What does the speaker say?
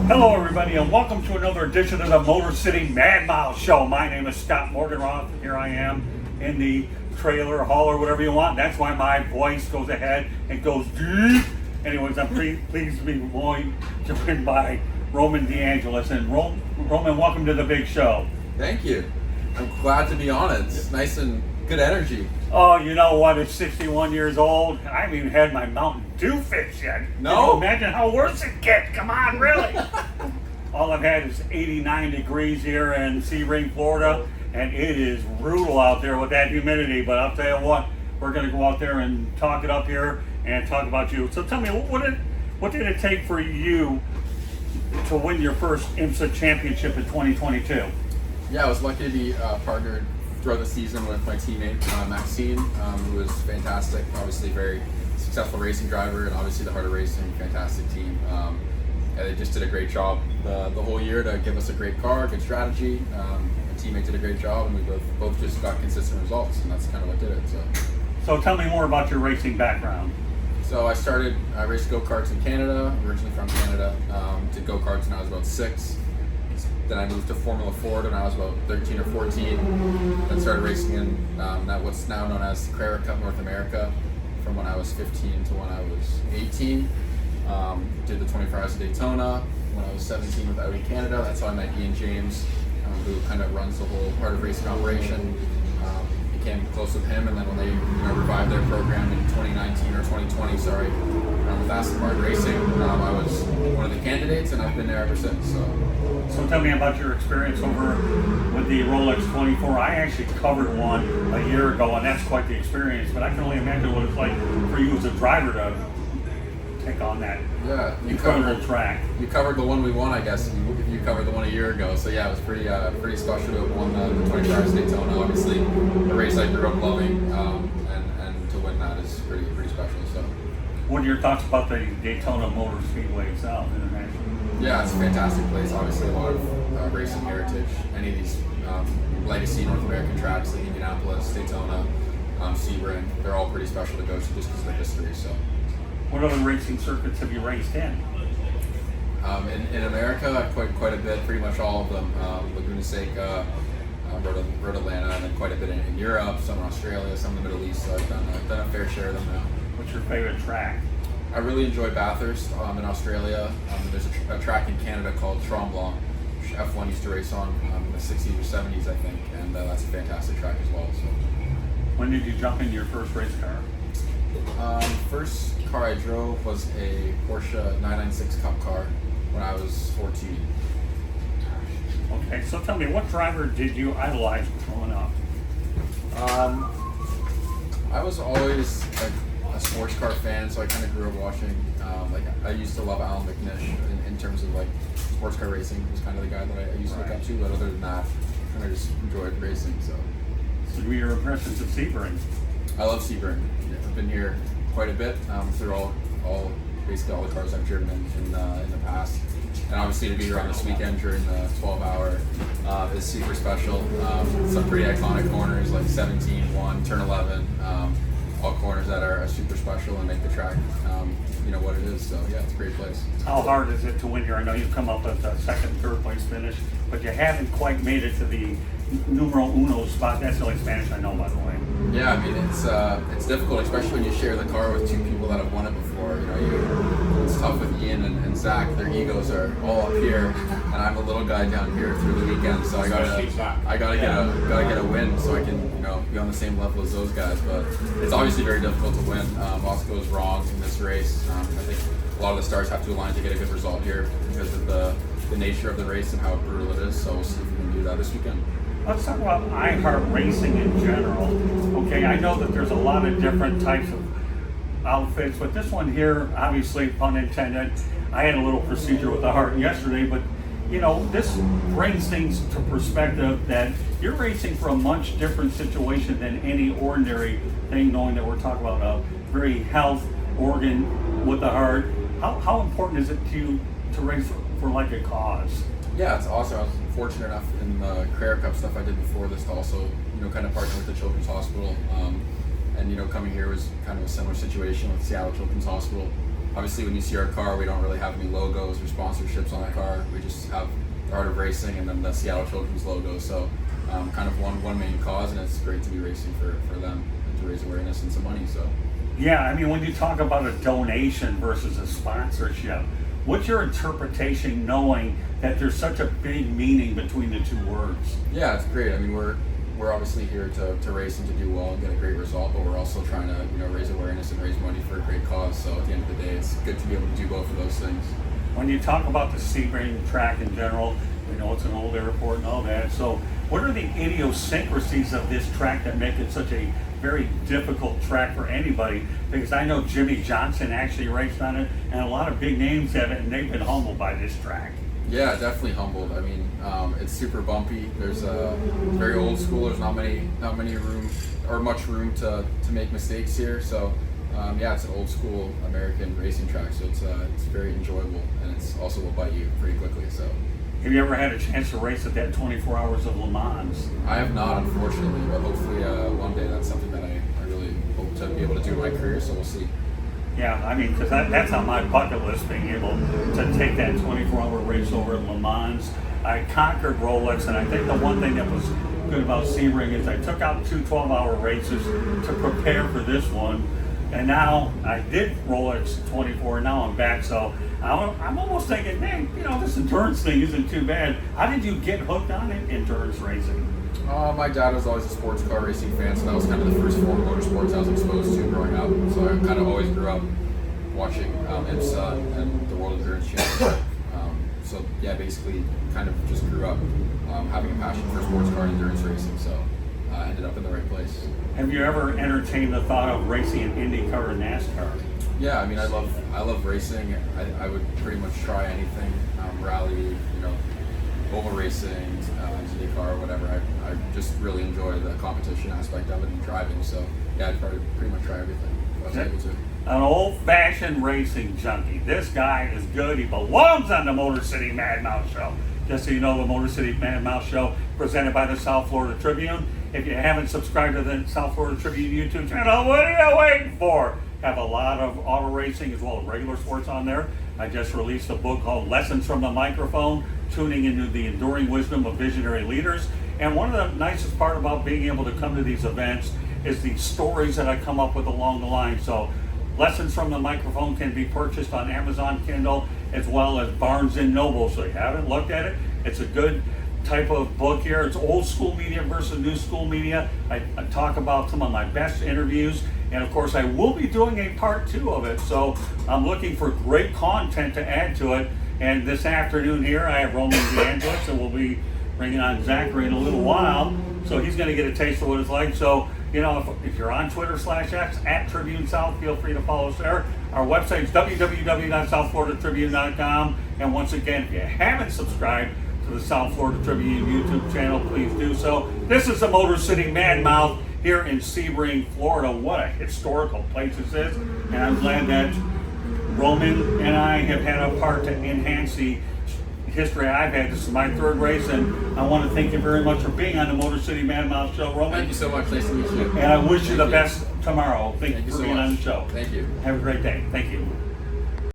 Hello everybody and welcome to another edition of the Motor City Mad Mile Show. My name is Scott Morganroth. Here I am in the trailer, hauler, whatever you want. That's why my voice goes ahead and goes deep. Anyways, I'm pleased to be joined by Roman DeAngelis. And Roman, welcome to the big show. Thank you. I'm glad to be on it. It's nice and good energy. Oh, you know what? It's 61 years old. I haven't even had my Mountain Dew fix yet. No? Can you imagine how worse it gets? Come on, really? All I've had is 89 degrees here in Sebring, Florida, and it is brutal out there with that humidity. But I'll tell you what, we're going to go out there and talk it up here and talk about you. So tell me, what did it take for you to win your first IMSA championship in 2022? Yeah, I was lucky to be partnered throughout the season with my teammate Maxine, who was fantastic. Obviously, very successful racing driver, and obviously the autoracing, fantastic team. And they just did a great job the whole year to give us a great car, good strategy. My teammate did a great job, and we both just got consistent results, and that's kind of what did it. So tell me more about your racing background. So I raced go-karts in Canada, originally from Canada. Did go-karts when I was about 6. Then I moved to Formula Ford when I was about 13 or 14. Then started racing in what's now known as the Carrera Cup North America from when I was 15 to when I was 18. Did the 24 Hours of Daytona when I was 17 with Audi Canada. That's how I met Ian James, who kind of runs the whole Heart of Racing operation. Became close with him, and then when they revived their program in 2019 or 2020, with Aston Martin Racing, I was one of the candidates, and I've been there ever since. So tell me about your experience over with the Rolex 24. I actually covered one a year ago, and that's quite the experience. But I can only imagine what it's like for you as a driver to take on that incredible track. You covered the one we won, I guess. If you covered the one a year ago, so yeah, it was pretty special to have won the 24 Hours Daytona. Obviously, the race I grew up loving, and to win that is pretty special. So, what are your thoughts about the Daytona Motor Speedway itself, internationally? Yeah, it's a fantastic place. Obviously, a lot of racing heritage. Any of these legacy North American tracks, like Indianapolis, Daytona, Sebring, they're all pretty special to go to just because of the history. So, what other racing circuits have you raced in? In America, quite a bit, pretty much all of them. Laguna Seca, Road Atlanta, and then quite a bit in Europe, some in Australia, some in the Middle East. So I've done a fair share of them now. What's your favorite track? I really enjoy Bathurst in Australia. There's a track in Canada called Tremblant, which F1 used to race on in the 60s or 70s, I think, and that's a fantastic track as well. So, when did you jump into your first race car? First car I drove was a Porsche 996 Cup car when I was 14. Okay, so tell me, what driver did you idolize growing up? I was always a sports car fan, so I kind of grew up watching. I used to love Alan McNish in terms of sports car racing. He was kind of the guy that I used to look up to. But other than that, I kind of just enjoyed racing. So your impressions of Sebring? I love Sebring. Yeah, I've been here quite a bit through basically all the cars I've driven in the past. And obviously to be here on this weekend during the 12-hour is super special. Some pretty iconic corners like 17, 1, turn 11. All corners that are super special and make the track, what it is. So yeah, it's a great place. How hard is it to win here? I know you've come up with a second, third place finish, but you haven't quite made it to the numero uno spot. That's the only Spanish I know, by the way. Yeah, I mean it's difficult, especially when you share the car with two people that have won it before. It's tough with Ian and Zach. Their egos are all up here, and I'm a little guy down here through the weekend. So I gotta get a win so I can be on the same level as those guys. But it's obviously very difficult to win. Lots goes wrong in this race. I think a lot of the stars have to align to get a good result here because of the nature of the race and how brutal it is. So we'll see if we can do that this weekend. Let's talk about iHeartRacing in general. Okay, I know that there's a lot of different types of outfits, but this one here, obviously, pun intended, I had a little procedure with the heart yesterday, but this brings things to perspective that you're racing for a much different situation than any ordinary thing, knowing that we're talking about a very health organ with the heart. How important is it to you to race for a cause? Yeah, it's awesome. I was fortunate enough in the Carrera Cup stuff I did before this to also, kind of partner with the Children's Hospital. And, coming here was kind of a similar situation with Seattle Children's Hospital. obviously when you see our car, we don't really have any logos or sponsorships on the car. We just have the Art of Racing and then the Seattle Children's logo. So kind of one main cause, and it's great to be racing for them and to raise awareness and some money. So Yeah, I mean, when you talk about a donation versus a sponsorship, what's your interpretation knowing that there's such a big meaning between the two words? yeah, it's great. I mean, we're obviously here to race and to do well and get a great result, but we're also trying to raise awareness and raise money for a great cause. So at the end of the day, it's good to be able to do both of those things. When you talk about the Sebring track in general, we know it's an old airport and all that. So what are the idiosyncrasies of this track that make it such a very difficult track for anybody? Because I know Jimmy Johnson actually raced on it, and a lot of big names have it, and they've been humbled by this track. Yeah, definitely humbled. I mean, it's super bumpy. There's very old school. There's not many room or much room to make mistakes here. So yeah, it's an old school American racing track. So it's very enjoyable, and it's also will bite you pretty quickly. So Have you ever had a chance to race at that 24 Hours of Le Mans? I have not, unfortunately, but hopefully one day that's something that I really hope to be able to do in my career. So we'll see. Yeah, I mean, because that's on my bucket list, being able to take that 24-hour race over at Le Mans. I conquered Rolex, and I think the one thing that was good about Sebring is I took out 2 12-hour races to prepare for this one, and now I did Rolex 24, and now I'm back, so I'm almost thinking, man, this endurance thing isn't too bad. How did you get hooked on endurance racing? My dad was always a sports car racing fan, so that was kind of the first form of motorsports I was exposed to growing up. So I kind of always grew up watching IMSA and the World Endurance Championship. So yeah, basically kind of just grew up having a passion for sports car and endurance racing, so I ended up in the right place. Have you ever entertained the thought of racing in IndyCar or NASCAR? Yeah, I mean, I love racing. I would pretty much try anything, rally, oval racing, IndyCar, whatever. I just really enjoy the competition aspect of it and driving. So yeah, I'd probably pretty much try everything if I was able to. An old-fashioned racing junkie. This guy is good. He belongs on the Motor City Mad Mouse Show. Just so you know, the Motor City Mad Mouse Show presented by the South Florida Tribune. If you haven't subscribed to the South Florida Tribune YouTube channel, what are you waiting for? Have a lot of auto racing as well as regular sports on there. I just released a book called Lessons from the Microphone, tuning into the enduring wisdom of visionary leaders. And one of the nicest part about being able to come to these events is the stories that I come up with along the line. So Lessons from the Microphone can be purchased on Amazon Kindle as well as Barnes & Noble. So if you haven't looked at it, it's a good type of book here. It's old school media versus new school media. I talk about some of my best interviews, and of course I will be doing a part 2 of it, so I'm looking for great content to add to it. And this afternoon here I have Roman DeAngelis, and we'll be bringing on Zachary in a little while, so he's going to get a taste of what it's like. So if you're on Twitter /X at Tribune South, feel free to follow us there. Our website is www.southfloridatribune.com, and once again, if you haven't subscribed to the South Florida Tribune YouTube channel, please do so. This is the Motor City Mad Mouth here in Sebring, Florida. What a historical place this is, and I'm glad that Roman and I have had a part to enhance the history I've had. This is my 3rd race, and I want to thank you very much for being on the Motor City Mad Mouth Show, Roman. Thank you so much. Nice to meet you. And I wish you the best tomorrow. Thank you for being on the show. Thank you. Have a great day. Thank you.